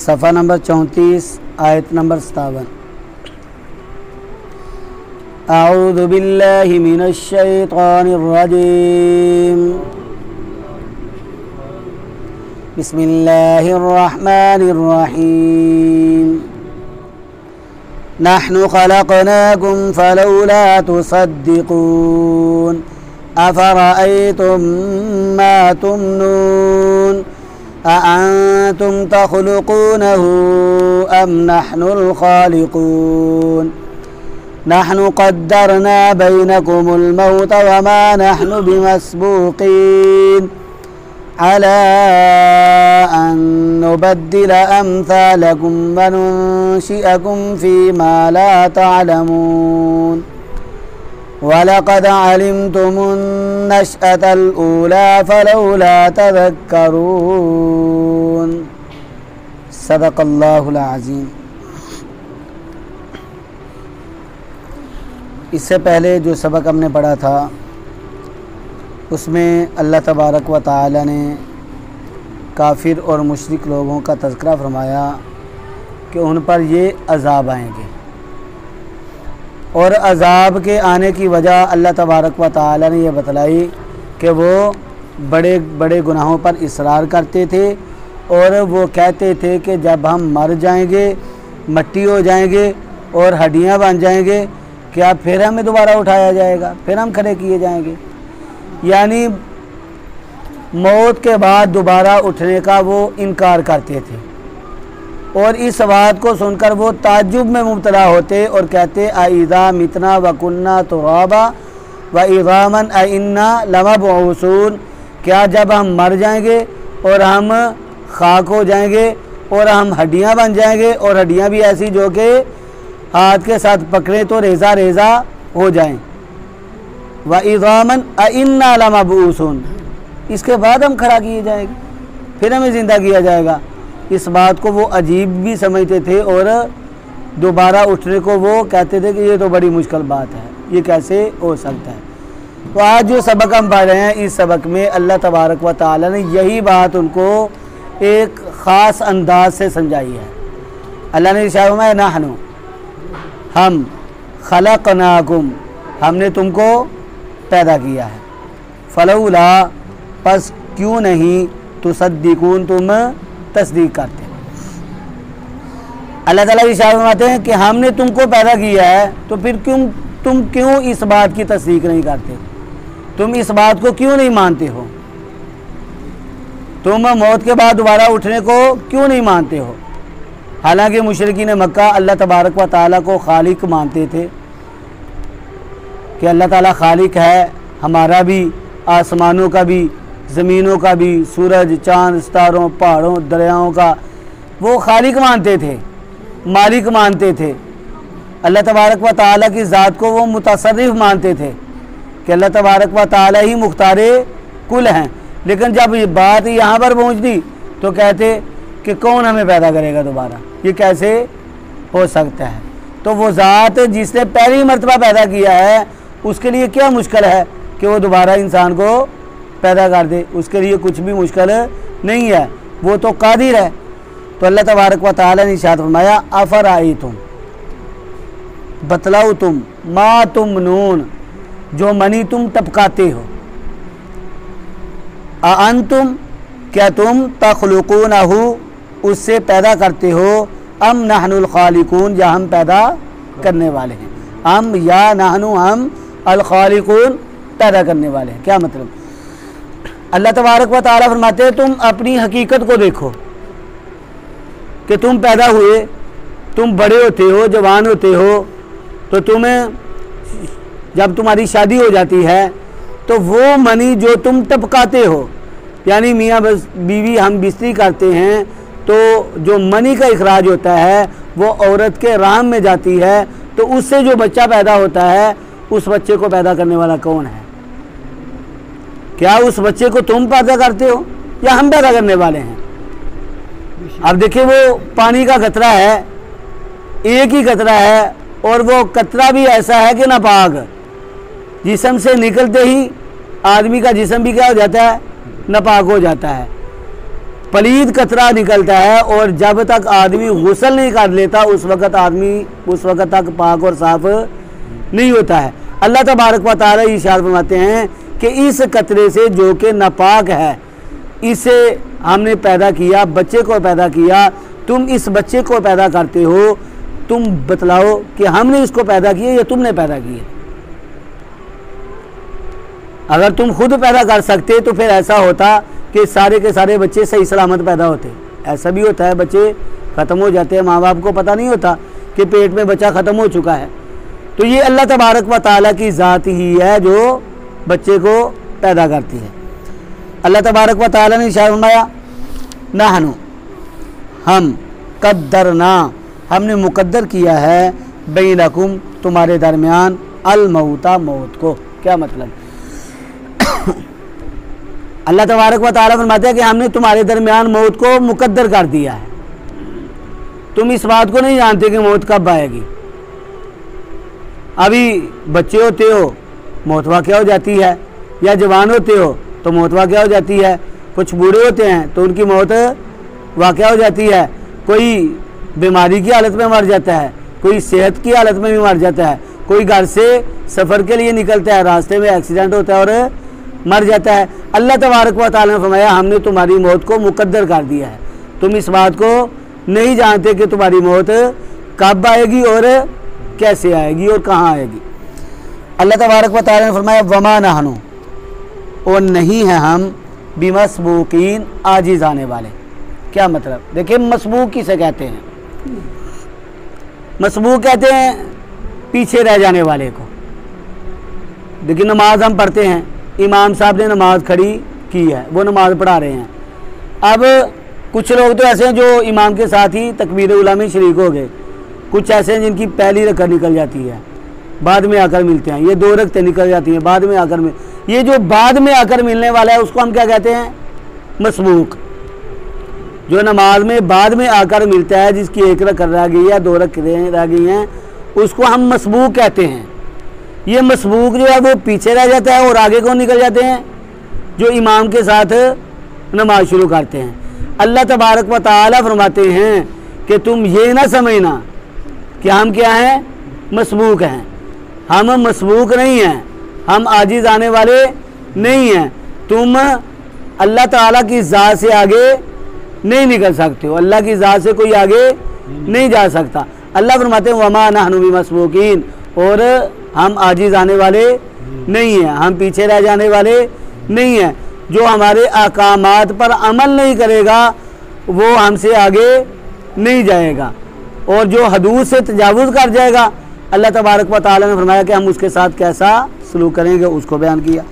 सफ़ा नंबर 34 आयत नंबर 57। अऊज़ु बिल्लाहि मिनश शैतानिर रजीम। बिस्मिल्लाहिर रहमानिर रहीम। नहनु खलक़नाकुम फलौला तुसद्दिक़ून अफ़रअय्तुम मा तुमनून अअंतुम तख़्लुक़ूनहु अम नहनुल ख़ालिक़ून नहनु क़द्दरना बैनकुमुल मौत वमा नहनु बिमस्बूक़ीन अला अन नुबद्दिल अम्सालकुम व नुनशिअकुम फ़ीमा ला तअलमून वलक़द अलिमतुमुन नशअतल ऊला फलौला तज़क्करून। सदक़ल्लाहुल अज़ीम। इससे पहले जो सबक हमने पढ़ा था उसमें अल्लाह तबारक व तआला ने काफिर और मुशरिक लोगों का तज़किरा फरमाया कि उन पर ये अज़ाब आएंगे और अज़ाब के आने की वजह अल्लाह तबारक व तआला ने यह बतलाई कि वो बड़े बड़े गुनाहों पर इसरार करते थे और वो कहते थे कि जब हम मर जाएंगे, मिट्टी हो जाएंगे और हड्डियां बन जाएंगे, क्या फिर हमें दोबारा उठाया जाएगा, फिर हम खड़े किए जाएंगे। यानी मौत के बाद दोबारा उठने का वो इनकार करते थे और इस बात को सुनकर वो ताज्जुब में मुब्तला होते और कहते आइज़ा मितना व कुन्ना तुराबा व इज़ामन अइन्ना लमबऊसून, क्या जब हम मर जाएंगे और हम खाक हो जाएंगे और हम हड्डियां बन जाएंगे और हड्डियां भी ऐसी जो कि हाथ के साथ पकड़े तो रेज़ा रेज़ा हो जाएं, व इज़ामन अइन्ना लमबऊसून, इसके बाद हम खड़ा किए जाएंगे, फिर हमें ज़िंदा किया जाएगा। इस बात को वो अजीब भी समझते थे और दोबारा उठने को वो कहते थे कि ये तो बड़ी मुश्किल बात है, ये कैसे हो सकता है। तो आज जो सबक हम पढ़ रहे हैं, इस सबक में अल्लाह तबारक व तआला ने यही बात उनको एक ख़ास अंदाज से समझाई है। अल्लाह ने इरशाद फरमाया नहनु, हम खलक़नाकुम, हमने तुमको पैदा किया है, फलौला, बस क्यों नहीं, तुसद्दिक़ून, तुम तस्दीक करते। अल्लाह ताला इरशाद फरमाते हैं कि हमने तुमको पैदा किया है तो फिर तुम क्यों इस बात की तस्दीक नहीं करते, तुम इस बात को क्यों नहीं मानते हो, तुम मौत के बाद दोबारा उठने को क्यों नहीं मानते हो। हालांकि मुशरिकीन मक्का अल्लाह तबारक व तआला को खालिक मानते थे कि अल्लाह ताला खालिक है, हमारा भी, आसमानों का भी, ज़मीनों का भी, सूरज चाँद सितारों पहाड़ों दरियाओं का वो खालिक मानते थे, मालिक मानते थे। अल्लाह तबारक व तआला की ज़ात को वो मुतसर्रिफ मानते थे कि अल्लाह तबारक व तआला ही मुख्तारे कुल हैं। लेकिन जब ये बात यहाँ पर पहुँचती तो कहते कि कौन हमें पैदा करेगा दोबारा, ये कैसे हो सकता है। तो वो ज़ात जिसने पहली मरतबा पैदा किया है उसके लिए क्या मुश्किल है कि वो दोबारा इंसान को पैदा कर दे, उसके लिए कुछ भी मुश्किल नहीं है, वो तो कादिर है। तो अल्लाह तबारक व तआला ने इरशाद फरमाया अफ़रअय्तुम, बतलाओ तुम, मा तुमनून, जो मनी तुम टपकाते हो, अअंतुम, क्या तुम तख़्लुक़ूनहु, उससे पैदा करते हो, अम नहनुल ख़ालिक़ून, या हम पैदा करने वाले हैं, हम या नहनु, हम अल ख़ालिक़ून, पैदा करने वाले हैं। क्या मतलब, अल्लाह तबारक व तआला फरमाते हैं तुम अपनी हकीकत को देखो कि तुम पैदा हुए, तुम बड़े होते हो, जवान होते हो, तो तुम्हें जब तुम्हारी शादी हो जाती है तो वो मनी जो तुम टपकाते हो, यानी मियाँ बीवी हम बिस्तरी करते हैं तो जो मनी का इखराज होता है वो औरत के राम में जाती है, तो उससे जो बच्चा पैदा होता है उस बच्चे को पैदा करने वाला कौन है। क्या उस बच्चे को तुम पैदा करते हो या हम पैदा करने वाले हैं। अब देखिए वो पानी का कतरा है, एक ही कतरा है और वो कतरा भी ऐसा है कि नापाक, जिस्म से निकलते ही आदमी का जिस्म भी क्या हो जाता है, नापाक हो जाता है। पलीद कतरा निकलता है और जब तक आदमी गुस्ल नहीं कर लेता उस वक़्त तक पाक और साफ नहीं होता है। अल्लाह तबारक व तआला इरशाद फरमाते हैं कि इस कतरे से जो कि नापाक है, इसे हमने पैदा किया, बच्चे को पैदा किया, तुम इस बच्चे को पैदा करते हो, तुम बतलाओ कि हमने इसको पैदा किया या तुमने पैदा किया। अगर तुम खुद पैदा कर सकते तो फिर ऐसा होता कि सारे के सारे बच्चे सही सलामत पैदा होते। ऐसा भी होता है, बच्चे ख़त्म हो जाते हैं, माँ बाप को पता नहीं होता कि पेट में बच्चा ख़त्म हो चुका है। तो ये अल्लाह तबारक व तआला की ज़ात ही है जो बच्चे को पैदा करती है। अल्लाह तबारक व तआला ने इरशाद फरमाया, नहनु हम, कद्दरना हमने मुकद्दर किया है, बैनकुम तुम्हारे दरमियान, अल मौता मौत को। क्या मतलब? अल्लाह तबारक व तआला फरमाते हैं कि हमने तुम्हारे दरमियान मौत को मुकद्दर कर दिया है। तुम इस बात को नहीं जानते कि मौत कब आएगी। अभी बच्चे होते हो मौत वाक़या हो जाती है, या जवान होते हो तो मौत वाक़या हो जाती है, कुछ बूढ़े होते हैं तो उनकी मौत वाक़या हो जाती है, कोई बीमारी की हालत में मर जाता है, कोई सेहत की हालत में भी मर जाता है, कोई घर से सफ़र के लिए निकलता है, रास्ते में एक्सीडेंट होता है और मर जाता है। अल्लाह तबारक व तआला ने फरमाया हमने तुम्हारी मौत को मुकद्दर कर दिया है, तुम इस बात को नहीं जानते कि तुम्हारी मौत कब आएगी और कैसे आएगी और कहाँ आएगी। अल्लाह तबारक व तआला ने फरमाया वमा नहनु, और नहीं है हम बिमसबूकीन, आजिज़ आने वाले। क्या मतलब? देखिए मसबूक किसे कहते हैं? मसबूक कहते हैं पीछे रह जाने वाले को। देखिए नमाज हम पढ़ते हैं, इमाम साहब ने नमाज खड़ी की है, वो नमाज पढ़ा रहे हैं। अब कुछ लोग तो ऐसे हैं जो इमाम के साथ ही तकबीर उला में शरीक हो गए, कुछ ऐसे हैं जिनकी पहली रकअत निकल जाती है, बाद में आकर मिलते हैं, ये 2 रकअतें निकल जाती हैं, बाद में आकर ये जो बाद में आकर मिलने वाला है उसको हम क्या कहते हैं? मसबूक। जो नमाज में बाद में आकर मिलता है, जिसकी 1 रकअत रह गई है, 2 रकअतें रह गई हैं, उसको हम मसबूक कहते हैं। ये मसबूक जो है वो पीछे रह जाता है और आगे कौन निकल जाते हैं? जो इमाम के साथ नमाज शुरू करते हैं। अल्लाह तबारक व तआला फरमाते हैं कि तुम ये ना समझना कि हम क्या हैं? मसबूक हैं। हम मसबूक नहीं हैं, हम आजिज़ आने वाले नहीं हैं। तुम अल्लाह ताला की ज़ात से आगे नहीं निकल सकते हो, अल्लाह की ज़ात से कोई आगे नहीं जा सकता। अल्लाह फरमाते हैं वमा नहनु बिमसबूकीन, और हम आजिज़ आने वाले नहीं हैं, हम पीछे रह जाने वाले नहीं हैं। जो हमारे अहकामात पर अमल नहीं करेगा वो हमसे आगे नहीं जाएगा, और जो हदूद से तजावुज़ कर जाएगा अल्लाह तबारक व तआला ने फरमाया कि हम उसके साथ कैसा सलूक करेंगे, उसको बयान किया।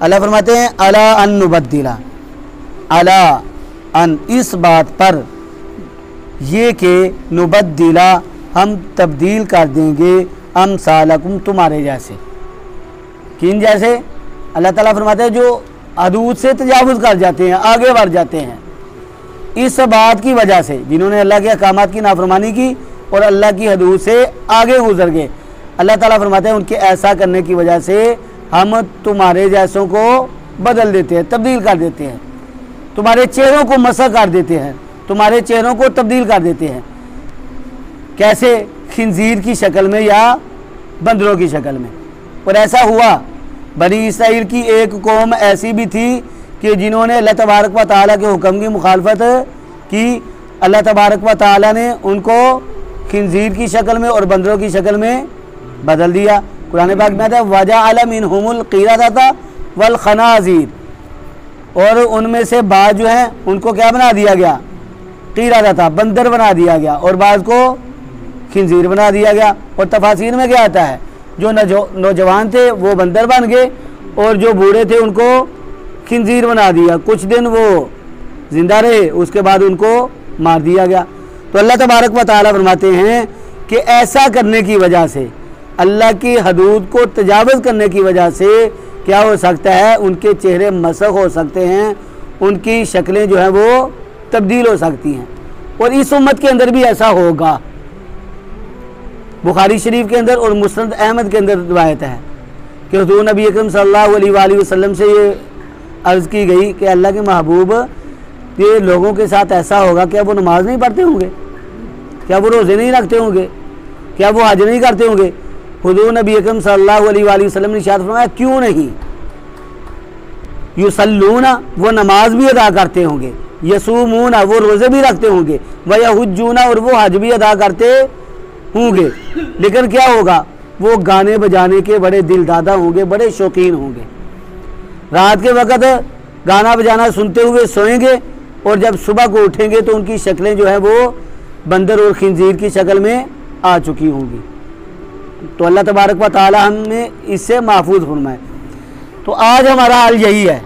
अल्लाह फरमाते हैं अला अन नुबद्दिला, अला अन इस बात पर ये कि नुबद्दिला हम तब्दील कर देंगे अमसालकुम तुम्हारे जैसे। किन जैसे? अल्लाह ताला फरमाते हैं जो हदूद से तजावुज़ कर जाते हैं, आगे बढ़ जाते हैं। इस बात की वजह से जिन्होंने अल्लाह के अहकामात की नाफरमानी की और अल्लाह की हदूद से आगे गुजर गए, अल्लाह ताला फरमाते हैं उनके ऐसा करने की वजह से हम तुम्हारे जैसों को बदल देते हैं, तब्दील कर देते हैं, तुम्हारे चेहरों को मसा कर देते हैं, तुम्हारे चेहरों को तब्दील कर देते हैं। कैसे? खिंजीर की शक्ल में या बंदरों की शक्ल में। और ऐसा हुआ, बनी इसराइल की एक कौम ऐसी भी थी कि जिन्होंने अल्लाह तबारक व तआला के हुक्म की मुखालफत की। अल्लाह तबारक व तआला ने उनको खिंजीर की शक्ल में और बंदरों की शक्ल में बदल दिया। कुरान पाक में आता है वजअल मिनहुमुल क़िरदता वल खनाज़ीर, और उनमें से बाद जो है उनको क्या बना दिया गया? क़िरदता, बंदर बना दिया गया, और बाद को खिंजीर बना दिया गया। और तफासीर में क्या आता है? जो नौजवान थे वो बंदर बन गए और जो बूढ़े थे उनको खिंजीर बना दिया। कुछ दिन वो जिंदा रहे, उसके बाद उनको मार दिया गया। तो अल्लाह तबारक व तआला फरमाते हैं कि ऐसा करने की वजह से, अल्लाह की हदूद को तजावुज़ करने की वजह से क्या हो सकता है? उनके चेहरे मसख हो सकते हैं, उनकी शक्लें जो हैं वो तब्दील हो सकती हैं। और इस उम्मत के अंदर भी ऐसा होगा। बुखारी शरीफ के अंदर और मुस्नद अहमद के अंदर रिवायत है कि हुज़ूर नबी अकरम सल्लल्लाहु अलैहि वसल्लम से ये अर्ज़ की गई कि अल्लाह के महबूब ये लोगों के साथ ऐसा होगा, क्या वो नमाज नहीं पढ़ते होंगे, क्या वो रोज़े नहीं रखते होंगे, क्या वो हज नहीं करते होंगे? हुजूर नबी अकरम सल्लल्लाहु अलैहि वसल्लम ने इरशाद फरमाया, क्यों नहीं, युसल्लूना वो नमाज भी अदा करते होंगे, यसूमूना वो रोज़े भी रखते होंगे, व यहुज्जूना और वो हज भी अदा करते होंगे, लेकिन क्या होगा, वो गाने बजाने के बड़े दिलदादा होंगे, बड़े शौकीन होंगे। रात के वक़्त गाना बजाना सुनते हुए सोएंगे और जब सुबह को उठेंगे तो उनकी शक्लें जो है वो बंदर और खिंजीर की शक्ल में आ चुकी होंगी। तो अल्लाह तबारक व तआला हमें इससे महफूज फरमाए। तो आज हमारा हाल यही है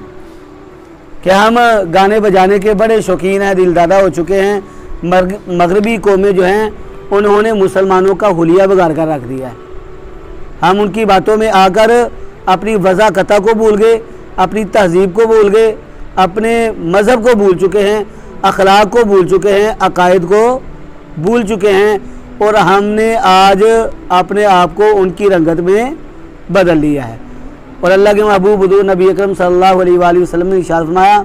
कि हम गाने बजाने के बड़े शौकीन हैं, दिलदादा हो चुके हैं। मगरबी कौमें जो हैं उन्होंने मुसलमानों का हुलिया बिगाड़ कर रख दिया है। हम उनकी बातों में आकर अपनी वज़ाकता को भूल गए, अपनी तहज़ीब को भूल गए, अपने मज़हब को भूल चुके हैं, अखलाक को भूल चुके हैं, अकायद को भूल चुके हैं और हमने आज अपने आप को उनकी रंगत में बदल लिया है। और अल्लाह के महबूब हुज़ूर नबी अकरम सल्लल्लाहु अलैहि वसल्लम ने इरशाद फरमाया,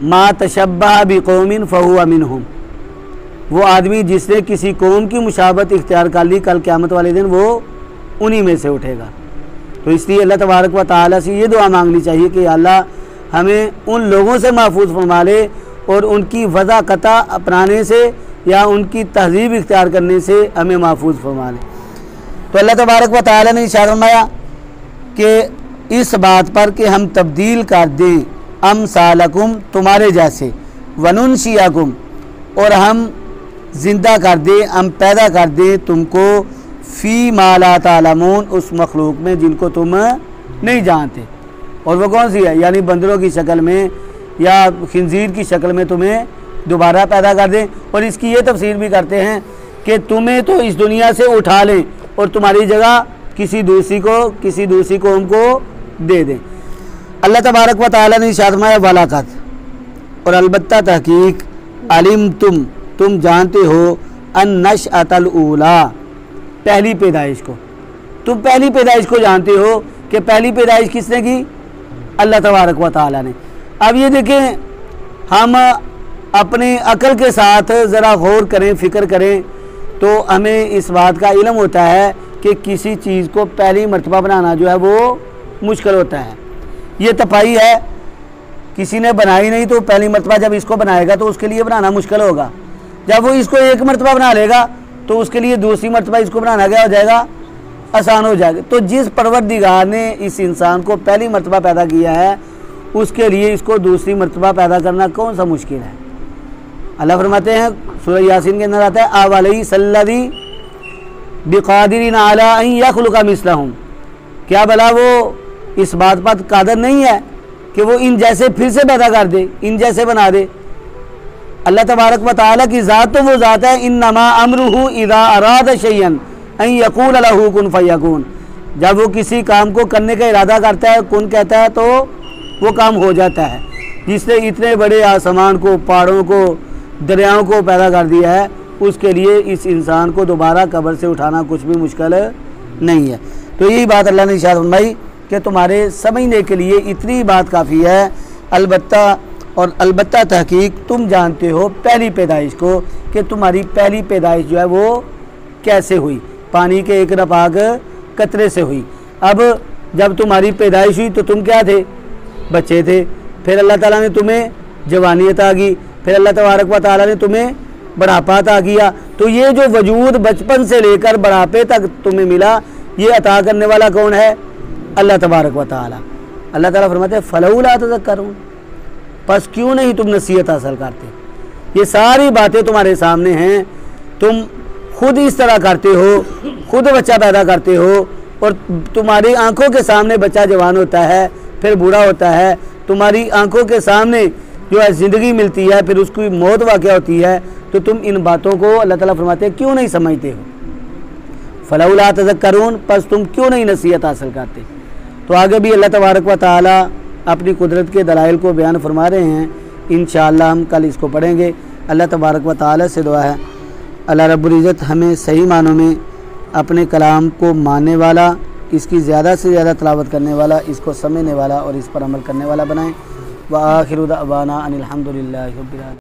मा तशब्बह बिकौमिन फहुवा मिनहुम, वो आदमी जिसने किसी कौम की मुशाबत इख्तियार कर ली, कल क़यामत वाले दिन वो उन्हीं में से उठेगा। तो इसलिए अल्लाह तबारक व तआला से ये दुआ मांगनी चाहिए कि अल्लाह हमें उन लोगों से महफूज फरमा ले और उनकी वज़ाकता अपनाने से या उनकी तहज़ीब इख्तियार करने से हमें महफूज फरमा ले। तो अल्लाह तबारक व तआला ने इरशाद फरमाया कि इस बात पर कि हम तब्दील कर दें अमसालकुम तुम्हारे जैसे, वनुनशियाकुम और हम ज़िंदा कर दें, हम पैदा कर दें तुमको फ़ी मा ला तालमून उस मखलूक में जिनको तुम नहीं जानते। और वो कौन सी है, यानी बंदरों की शक्ल में या खिंजीर की शक्ल में तुम्हें दोबारा पैदा कर दें। और इसकी ये तफसीर भी करते हैं कि तुम्हें तो इस दुनिया से उठा लें और तुम्हारी जगह किसी दूसरी कौम को दे दें। अल्लाह तबारक व तआला ने इरशाद फरमाया, वलाकत और अलबत्ता तहकीक, अलिम तुम जानते हो, अन नशअतल ऊला पहली पैदाइश को, तुम पहली पैदाइश को जानते हो कि पहली पैदाइश किसने की, अल्लाह तबारक व तआला ने। अब ये देखें, हम अपने अकल के साथ ज़रा गौर करें, फ़िक्र करें तो हमें इस बात का इल्म होता है कि किसी चीज़ को पहली मर्तबा बनाना जो है वो मुश्किल होता है। ये तपाई है, किसी ने बनाई नहीं तो पहली मर्तबा जब इसको बनाएगा तो उसके लिए बनाना मुश्किल होगा। जब वो इसको एक मर्तबा बना लेगा तो उसके लिए दूसरी मर्तबा इसको बनाना क्या हो जाएगा, आसान हो जाएगा। तो जिस परवरदिगार ने इस इंसान को पहली मर्तबा पैदा किया है उसके लिए इसको दूसरी मर्तबा पैदा करना कौन सा मुश्किल है। अल्लाह फरमाते हैं सूरह यासीन के अंदर आता है, अवलई सल्लदी बिकादिरिन अला अन यखलुका मिसलहुम, क्या भला वो इस बात पर कादर नहीं है कि वो इन जैसे फिर से पैदा कर दे, इन जैसे बना दे। अल्लाह तबारक व तआला की ज़ात तो वो ज़ात है, इन्नमा अमरुहु इज़ा अरादा शैअन अन यक़ूल लहू कुन फयकून, जब वो किसी काम को करने का इरादा करता है, कुन कहता है तो वो काम हो जाता है। जिसने इतने बड़े आसमान को, पहाड़ों को, दरियाओं को पैदा कर दिया है, उसके लिए इस इंसान को दोबारा कब्र से उठाना कुछ भी मुश्किल नहीं है। तो यही बात अल्लाह ने इरशाद फरमाई कि तुम्हारे समझने के लिए इतनी बात काफ़ी है। अलबत्ता तहकीक तुम जानते हो पहली पैदाइश को कि तुम्हारी पहली पैदाइश जो है वो कैसे हुई, पानी के एक नापाक कतरे से हुई। अब जब तुम्हारी पैदाइश हुई तो तुम क्या थे, बच्चे थे। फिर अल्लाह ताला ने तुम्हें जवानियत आ गई, फिर अल्लाह तबारक व तआला ने तुम्हें बढ़ापा अता किया। तो ये जो वजूद बचपन से लेकर बढ़ापे तक तुम्हें मिला, ये अता करने वाला कौन है, अल्लाह तबारक व तआला। अल्लाह ताला फरमाते हैं फलौला तज़क्करून, बस क्यों नहीं तुम नसीहत हासिल करते। ये सारी बातें तुम्हारे सामने हैं, तुम खुद इस तरह करते हो, खुद बच्चा पैदा करते हो और तुम्हारी आंखों के सामने बच्चा जवान होता है, फिर बूढ़ा होता है, तुम्हारी आंखों के सामने जो है ज़िंदगी मिलती है, फिर उसकी मौत वाक़या होती है। तो तुम इन बातों को अल्लाह ताला फरमाते हैं क्यों नहीं समझते हो, फलौला तज़क्करून, बस तुम क्यों नहीं नसीहत हासिल करते। तो आगे भी अल्लाह तबारक व तआला अपनी कुदरत के दलाइल को बयान फरमा रहे हैं। इंशाअल्लाह हम कल इसको पढ़ेंगे। अल्लाह तबारक व तआला से दुआ है अल्लाह रब्बुल इज़्ज़त हमें सही मानों में अपने कलाम को मानने वाला, इसकी ज़्यादा से ज़्यादा तिलावत करने वाला, इसको समझने वाला और इस पर अमल करने वाला बनाएं। व आखिरु दअवाना अनिल हम्दुलिल्लाहि रब्बिल आलमीन।